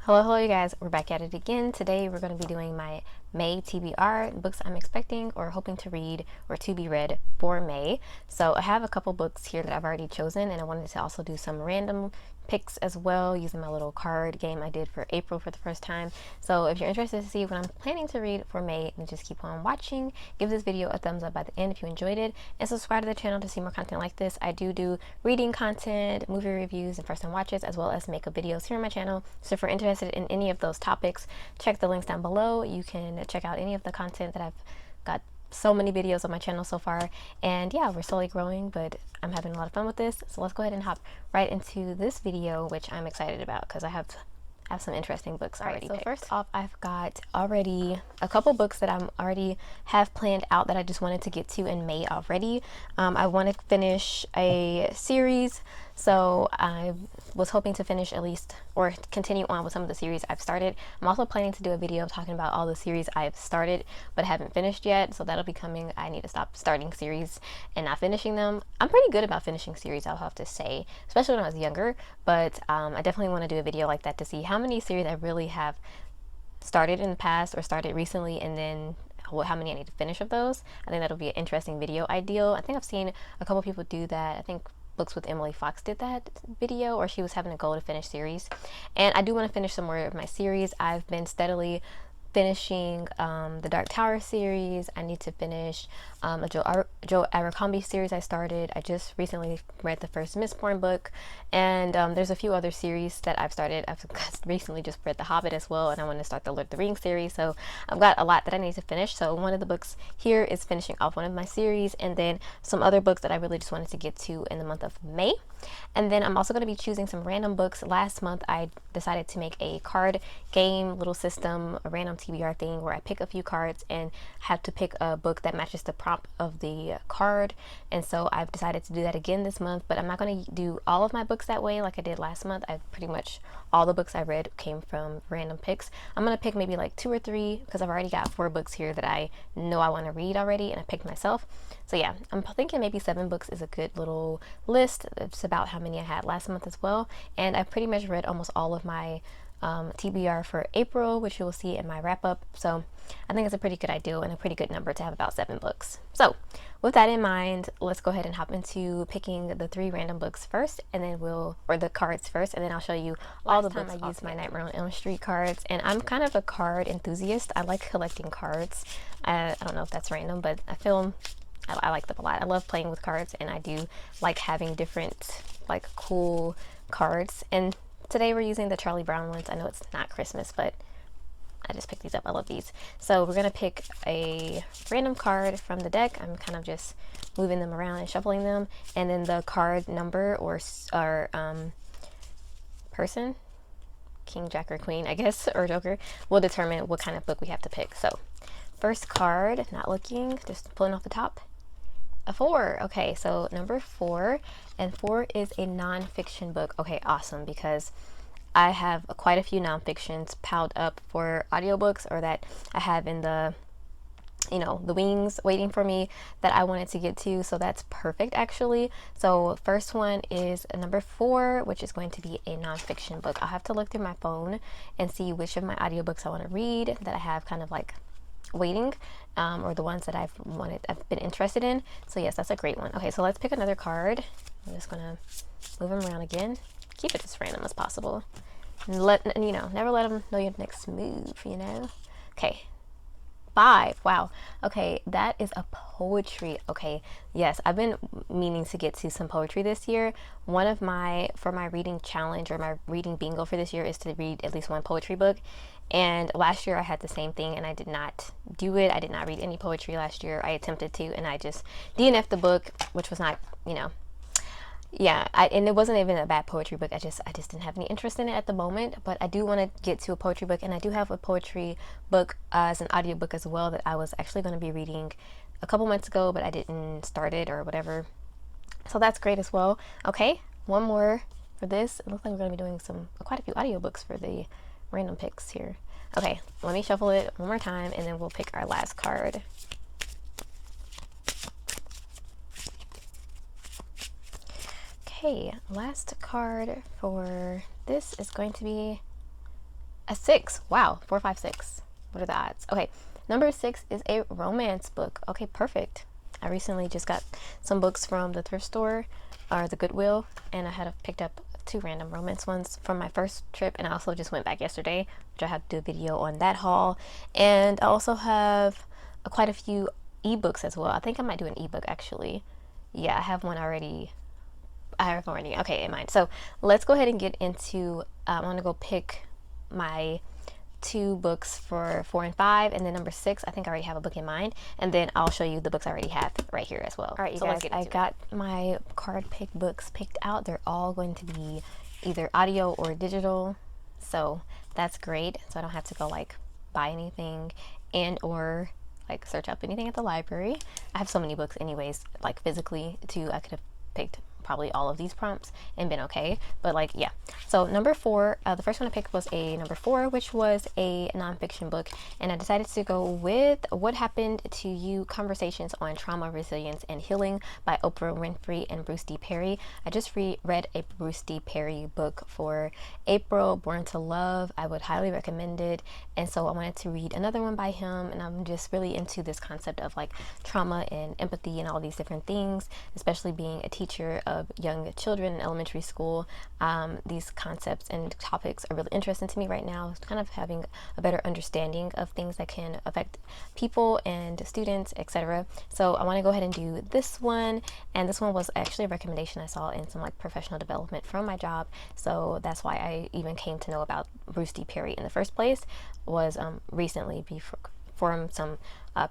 Hello, you guys. We're back at it again. Today we're going to be doing my May TBR, books I'm expecting or hoping to read or to be read for May. So I have a couple books here that I've already chosen, and I wanted to also do some random picks as well using my little card game I did for April for the first time. So if you're interested to see what I'm planning to read for May, then just keep on watching. Give this video a thumbs up by the end if you enjoyed it, and subscribe to the channel to see more content like this. I do reading content, movie reviews, and first time watches, as well as makeup videos here on my channel. So if you're interested in any of those topics, check the links down below. You can check out any of the content that I've got. So many videos on my channel so far, and yeah, we're slowly growing, but I'm having a lot of fun with this. So let's go ahead and hop right into this video, which I'm excited about because I have some interesting books already picked. So first off, I've got already a couple books that I'm already have planned out that I just wanted to get to in May already. I want to finish a series, so I was hoping to finish at least or continue on with some of the series I've started. I'm also planning to do a video talking about all the series I've started but haven't finished yet, so that'll be coming. I need to stop starting series and not finishing them. I'm pretty good about finishing series, I'll have to say, especially when I was younger, but I definitely want to do a video like that to see how many series I really have started in the past or started recently, and then how many I need to finish of those. I think that'll be an interesting video ideal. I think I've seen a couple people do that. I think Books with Emily Fox did that video, or she was having a goal to finish series, and I do want to finish some more of my series. I've been steadily finishing the Dark Tower series. I need to finish a Joe Abercrombie series I started. I just recently read the first Mistborn book, and there's a few other series that I've started. I've recently just read The Hobbit as well, and I want to start the Lord of the Rings series, so I've got a lot that I need to finish. So one of the books here is finishing off one of my series, and then some other books that I really just wanted to get to in the month of May. And then I'm also going to be choosing some random books. Last month I decided to make a card game little system, a random TBR thing where I pick a few cards and have to pick a book that matches the prompt of the card. And so I've decided to do that again this month, but I'm not going to do all of my books that way like I did last month. I pretty much all the books I read came from random picks. I'm going to pick maybe like 2 or 3 because I've already got 4 books here that I know I want to read already, and I picked myself. So yeah, I'm thinking maybe 7 books is a good little list. It's about how many I had last month as well, and I pretty much read almost all of my TBR for April, which you will see in my wrap up. So I think it's a pretty good idea and a pretty good number to have about 7 books. So with that in mind, let's go ahead and hop into picking the 3 random books first, and then or the cards first, and then I'll show you all the books. I use my Nightmare on Elm Street cards, and I'm kind of a card enthusiast. I like collecting cards. I don't know if that's random, but I like them a lot. I love playing with cards, and I do like having different like cool cards. And today we're using the Charlie Brown ones. I know it's not Christmas, but I just picked these up. I love these. So we're going to pick a random card from the deck. I'm kind of just moving them around and shuffling them. And then the card number or person, King, Jack, or Queen, I guess, or Joker, will determine what kind of book we have to pick. So first card, not looking, just pulling off the top. A 4. Okay, so number 4, and 4 is a nonfiction book. Okay, awesome, because I have quite a few nonfictions piled up for audiobooks, or that I have in the wings waiting for me that I wanted to get to. So that's perfect actually. So first one is number 4, which is going to be a nonfiction book. I'll have to look through my phone and see which of my audiobooks I want to read that I have kind of like waiting, or the ones that I've been interested in. So yes, that's a great one. Okay, so let's pick another card. I'm just gonna move them around again. Keep it as random as possible. And never let them know your next move, Okay, 5. Wow. Okay, that is a poetry. Okay, yes, I've been meaning to get to some poetry this year. For my reading challenge or my reading bingo for this year is to read at least 1 poetry book. And last year I had the same thing and I did not do it. I did not read any poetry last year. I attempted to, and I just DNF'd the book, which was not, and it wasn't even a bad poetry book. I just didn't have any interest in it at the moment. But I do want to get to a poetry book, and I do have a poetry book as an audiobook as well that I was actually going to be reading a couple months ago, but I didn't start it or whatever. So that's great as well. Okay, one more for this. It looks like we're going to be doing quite a few audiobooks for the random picks here. Okay, let me shuffle it one more time, and then we'll pick our last card. Okay, last card for this is going to be A 6. Wow. 4, 5, 6. What are the odds? Okay. Number 6 is a romance book. Okay, perfect. I recently just got some books from the thrift store or the Goodwill, and I had picked up 2 random romance ones from my first trip, and I also just went back yesterday, which I have to do a video on that haul. And I also have quite a few ebooks as well. I think I might do an ebook actually. Yeah, I have one already. I have already. Okay, in mind. So let's go ahead and get into. I'm gonna go pick my 2 books for 4 and 5, and then number 6 I think I already have a book in mind, and then I'll show you the books I already have right here as well. All right, you guys, I got my card pick books picked out. They're all going to be either audio or digital, so that's great, so I don't have to go like buy anything and or like search up anything at the library. I have so many books anyways, like physically too. I could have picked probably all of these prompts and been okay, but like, yeah. So number 4, the first one I picked was a number 4, which was a nonfiction book, and I decided to go with What Happened to You: Conversations on Trauma, Resilience, and Healing by Oprah Winfrey and Bruce D. Perry. I just read a Bruce D. Perry book for April, Born to Love. I would highly recommend it, and so I wanted to read another one by him, and I'm just really into this concept of like trauma and empathy and all these different things, especially being a teacher of young children in elementary school. These concepts and topics are really interesting to me right now. It's kind of having a better understanding of things that can affect people and students, etc. So I want to go ahead and do this one, and this one was actually a recommendation I saw in some like professional development from my job, so that's why I even came to know about Bruce D. Perry in the first place, was recently from some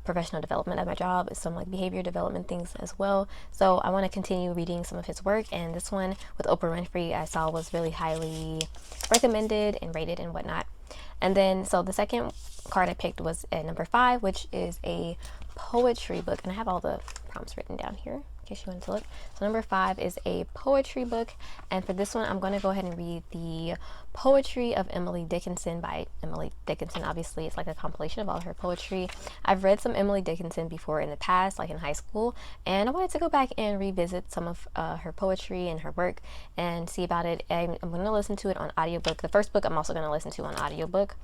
professional development at my job, some like behavior development things as well. So I want to continue reading some of his work, and this one with Oprah Winfrey I saw was really highly recommended and rated and whatnot. And then so the second card I picked was at number 5, which is a poetry book, and I have all the prompts written down here in case you wanted to look. So number 5 is a poetry book, and for this one I'm going to go ahead and read the Poetry of Emily Dickinson by Emily Dickinson. Obviously it's like a compilation of all her poetry. I've read some Emily Dickinson before in the past, like in high school, and I wanted to go back and revisit some of her poetry and her work and see about it. And I'm going to listen to it on audiobook. The first book I'm also going to listen to on audiobook.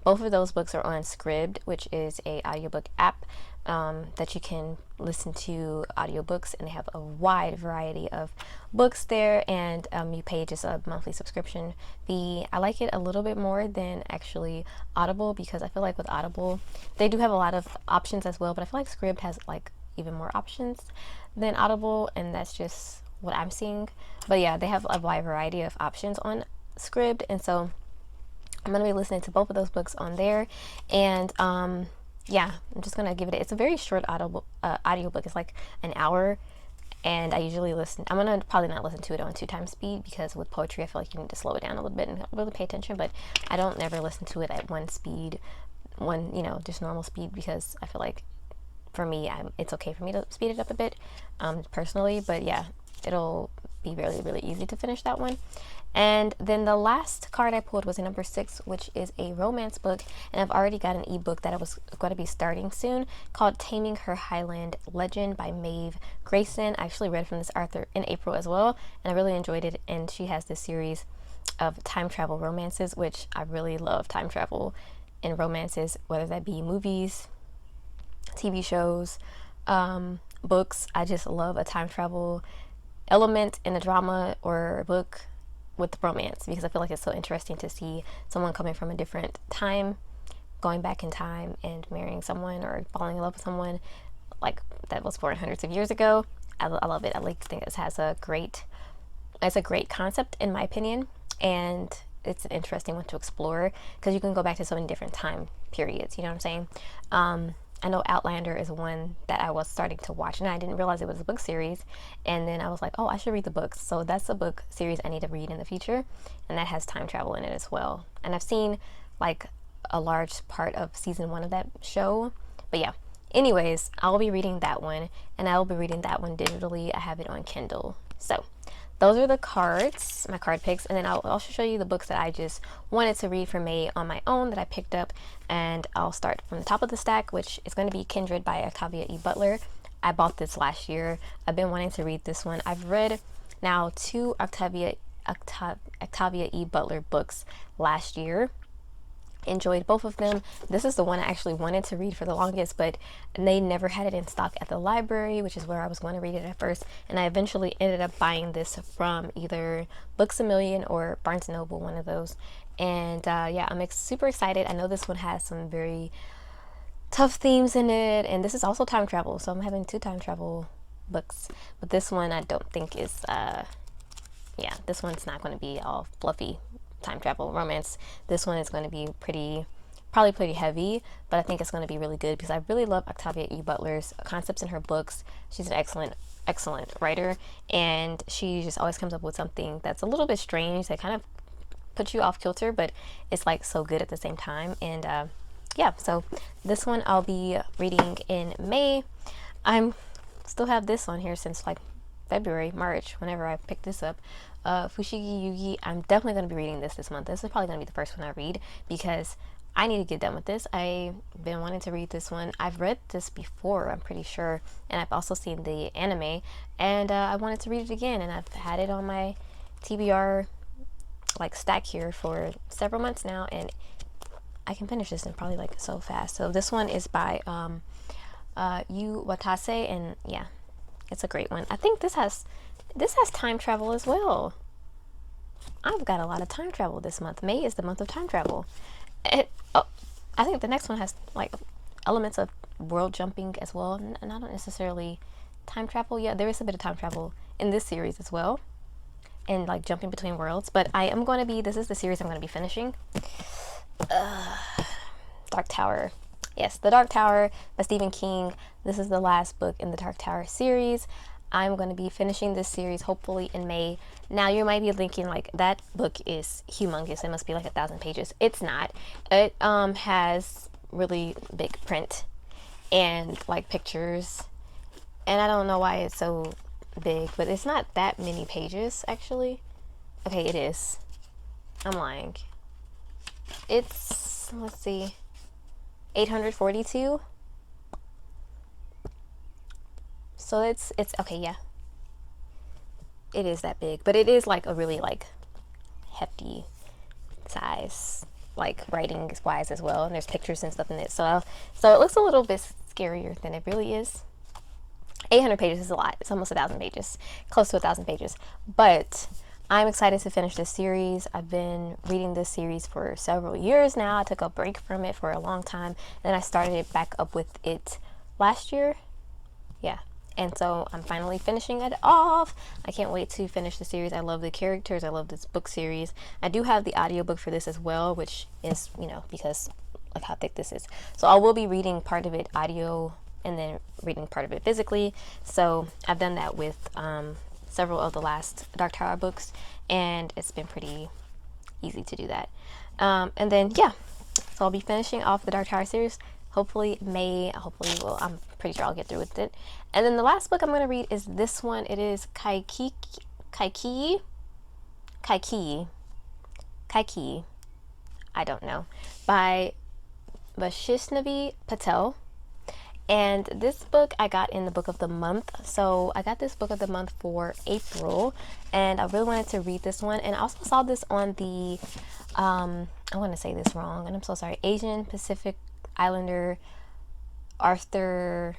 Both of those books are on Scribd, which is a audiobook app that you can listen to audiobooks, and they have a wide variety of books there, and you pay just a monthly subscription fee. I like it a little bit more than actually Audible, because I feel like with Audible they do have a lot of options as well, but I feel like Scribd has like even more options than Audible, and that's just what I'm seeing. But yeah, they have a wide variety of options on Scribd, and so I'm going to be listening to both of those books on there. And yeah, I'm just going to give it, it's a very short audiobook. It's like an hour, and I usually listen, I'm going to probably not listen to it on 2 times speed, because with poetry I feel like you need to slow it down a little bit and really pay attention, but I don't never listen to it at one speed, just normal speed, because I feel like for me, it's okay for me to speed it up a bit personally, but yeah, it'll be really, really easy to finish that one. And then the last card I pulled was a number 6, which is a romance book, and I've already got an ebook that I was going to be starting soon called Taming Her Highland Legend by Maeve Grayson. I actually read from this author in April as well, and I really enjoyed it. And she has this series of time travel romances, which I really love. Time travel and romances, whether that be movies, TV shows, books. I just love a time travel element in a drama or a book with romance, because I feel like it's so interesting to see someone coming from a different time, going back in time and marrying someone or falling in love with someone like that was born hundreds of years ago. I love it. I think this has it's a great concept in my opinion, and it's an interesting one to explore because you can go back to so many different time periods, you know what I'm saying? I know Outlander is one that I was starting to watch, and I didn't realize it was a book series, and then I was like, oh, I should read the books. So that's a book series I need to read in the future, and that has time travel in it as well. And I've seen like a large part of season 1 of that show, but yeah, anyways, I'll be reading that one, and I'll be reading that one digitally. I have it on Kindle. So those are the cards, my card picks, and then I'll also show you the books that I just wanted to read for May on my own that I picked up. And I'll start from the top of the stack, which is going to be Kindred by Octavia E. Butler. I bought this last year. I've been wanting to read this one. I've read now 2 Octavia E. Butler books last year, Enjoyed both of them. This is the one I actually wanted to read for the longest, but they never had it in stock at the library, which is where I was going to read it at first. And I eventually ended up buying this from either Books A Million or Barnes & Noble, one of those. And yeah, I'm super excited. I know this one has some very tough themes in it, and this is also time travel, so I'm having 2 time travel books. But this one I don't think is yeah, this one's not going to be all fluffy time travel romance. This one is going to be probably pretty heavy, but I think it's going to be really good because I really love Octavia E. Butler's concepts in her books. She's an excellent writer, and she just always comes up with something that's a little bit strange that kind of puts you off kilter, but it's like so good at the same time. And yeah, so this one I'll be reading in May. I'm still have this on here since like February, March, whenever I picked this up. Fushigi Yugi, I'm definitely going to be reading this month. This is probably going to be the first one I read because I need to get done with this. I've been wanting to read this one. I've read this before, I'm pretty sure, and I've also seen the anime, and I wanted to read it again, and I've had it on my TBR like stack here for several months now, and I can finish this in probably like so fast. So this one is by Yu Watase, and yeah, it's a great one. I think this has time travel as well. I've got a lot of time travel this month. May is the month of time travel. I think the next one has like elements of world jumping as well. Not necessarily time travel. Yeah, there is a bit of time travel in this series as well, and like jumping between worlds. But I am going to be, this is the series I'm going to be finishing. Dark Tower. Yes, The Dark Tower by Stephen King. This is the last book in the Dark Tower series. I'm going to be finishing this series hopefully in May. Now you might be thinking like, that book is humongous, it must be like 1,000 pages. It's not. It has really big print and like pictures, and I don't know why it's so big, but it's not that many pages actually. Okay, it is. I'm lying. It's, let's see, 842. So it's okay, yeah. It is that big, but it is like a really like hefty size, like writing wise as well, and there's pictures and stuff in it. So it looks a little bit scarier than it really is. 800 pages is a lot. It's almost 1,000 pages, close to 1,000 pages. But I'm excited to finish this series. I've been reading this series for several years now. I took a break from it for a long time, and I started it back up with it last year. Yeah. And so I'm finally finishing it off. I can't wait to finish the series. I love the characters. I love this book series. I do have the audiobook for this as well, which is, you know, because like how thick this is. So I will be reading part of it audio and then reading part of it physically. So I've done that with several of the last Dark Tower books, and it's been pretty easy to do that. And then, yeah, so I'll be finishing off the Dark Tower series. Hopefully May, well, I'm pretty sure I'll get through with it. And then the last book I'm going to read is this one. It is Kaiki, I don't know, by Vaishnavi Patel. And this book I got in the book of the month. So I got this book of the month for April, and I really wanted to read this one. And I also saw this on the, I want to say this wrong, and I'm so sorry, Asian Pacific Islander Arthur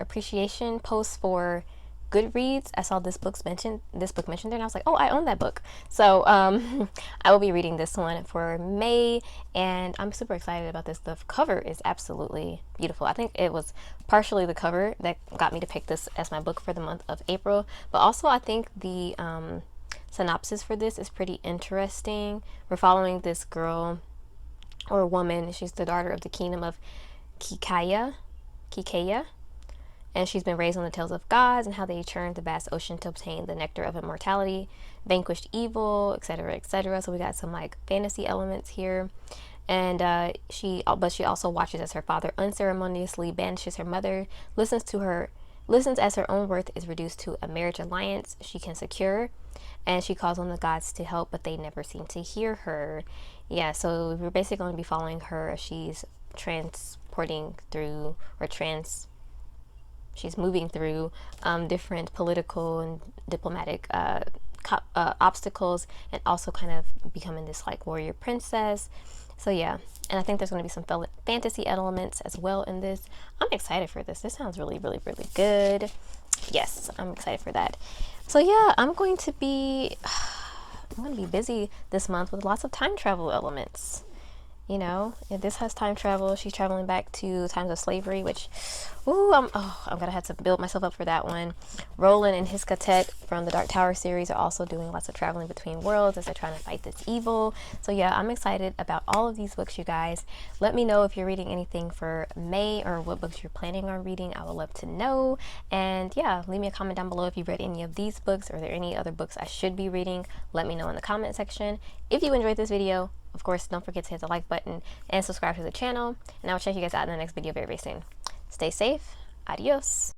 appreciation post for Goodreads. I saw this book mentioned there, and I was like, oh, I own that book. So I will be reading this one for May, and I'm super excited about this. The cover is absolutely beautiful. I think it was partially the cover that got me to pick this as my book for the month of April, but also I think the synopsis for this is pretty interesting. We're following this girl or woman. She's the daughter of the kingdom of Kikaya, and she's been raised on the tales of gods and how they churned the vast ocean to obtain the nectar of immortality, vanquished evil, etc., etc. So we got some like fantasy elements here, and she also watches as her father unceremoniously banishes her mother, listens as her own worth is reduced to a marriage alliance she can secure, and she calls on the gods to help, but they never seem to hear her. Yeah, so we're basically going to be following her as she's she's moving through different political and diplomatic obstacles, and also kind of becoming this like warrior princess. So yeah, and I think there's going to be some fantasy elements as well in this. I'm excited for this. This sounds really, really, really good. Yes, I'm excited for that. So yeah, I'm going to be busy this month with lots of time travel elements. You know, if this has time travel, she's traveling back to times of slavery, which, ooh, I'm gonna have to build myself up for that one. Roland and his quartet from the Dark Tower series are also doing lots of traveling between worlds as they're trying to fight this evil. So yeah, I'm excited about all of these books, you guys. Let me know if you're reading anything for May or what books you're planning on reading. I would love to know. And yeah, leave me a comment down below if you've read any of these books, or are there any other books I should be reading. Let me know in the comment section. If you enjoyed this video, of course, don't forget to hit the like button and subscribe to the channel. And I will check you guys out in the next video very, very soon. Stay safe. Adios.